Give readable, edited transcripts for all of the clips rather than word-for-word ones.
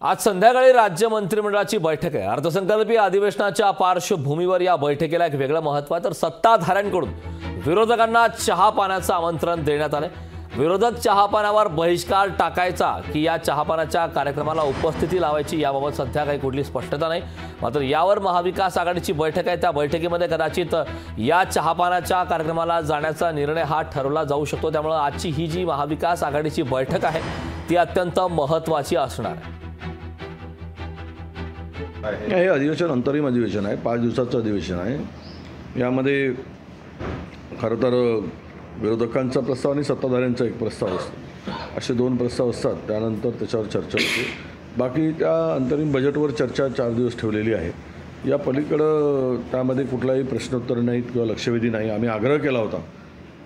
आज संध्याकाळी राज्य मंत्रिमंडळाची बैठक आहे। अर्थसंकल्पीय अधिवेशनाच्या पार्श्वभूमीवर या बैठकीला एक वेगळं महत्त्व आहे। तर सत्ताधाऱ्यांकडून विरोधकांना चहापानाचं आमंत्रण देण्यात आले। विरोधक चहापानावर बहिष्कार टाकायचा की या चहापानाच्या कार्यक्रमाला उपस्थिती लावायची याबाबत सध्या काही कुठली स्पष्टता नाही। मात्र यावर महाविकास आघाडीची बैठक आहे। त्या बैठकीमध्ये कदाचित या चहापानाच्या कार्यक्रमाला जाण्याचा निर्णय हा ठरवला जाऊ शकतो। त्यामुळे आजची ही जी महाविकास आघाडीची बैठक आहे ती अत्यंत महत्त्वाची असणार आहे। हे अधिवेशन अंतरिम अधिवेशन आहे, 5 दिवसाचं अधिवेशन आहे। यामध्ये खरं तर विरोधकांचा प्रस्ताव आणि सत्ताधाऱ्यांचा एक प्रस्ताव असतो, असे 2 प्रस्ताव असतात। त्यानंतर त्याच्यावर चर्चा होते। बाकी त्या अंतरिम बजेटवर चर्चा 4 दिवस ठेवलेली आहे। या पलीकडं त्यामध्ये कुठलाही प्रश्नोत्तर नाहीत किंवा लक्षवेधी नाही। आम्ही आग्रह केला होता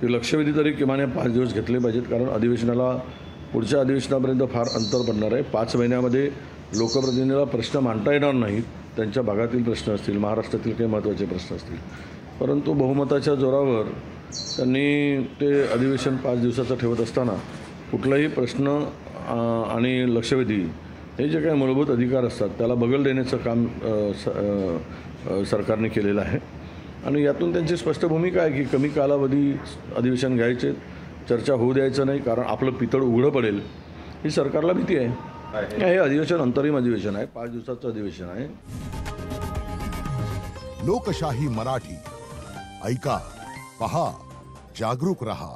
की लक्षवेधी तरी किमान 5 दिवस घेतले पाहिजेत, कारण अधिवेशनाला पुढच्या अधिवेशनापर्यंत फार अंतर पडणार आहे। 5 महिन्यामध्ये लोकप्रतिनिधीला प्रश्न मांडता येणार नाहीत। त्यांच्या भागातील प्रश्न असतील, महाराष्ट्रातील काही महत्त्वाचे प्रश्न असतील, परंतु बहुमताच्या जोरावर त्यांनी ते अधिवेशन 5 दिवसाचं ठेवत असताना कुठलाही प्रश्न आणि लक्षवेधी हे जे काही मूलभूत अधिकार असतात त्याला बगल देण्याचं काम सरकारने केलेलं आहे। आणि यातून त्यांची स्पष्ट भूमिका आहे की कमी कालावधी अधिवेशन घ्यायचे, चर्चा होऊ द्यायचं नाही, कारण आपलं पितळ उघडं पडेल ही सरकारला भीती आहे। हे अधिवेशन अंतरिम अधिवेशन आहे, 5 दिवसाचं अधिवेशन आहे। लोकशाही मराठी ऐका, पहा, जागरूक रहा।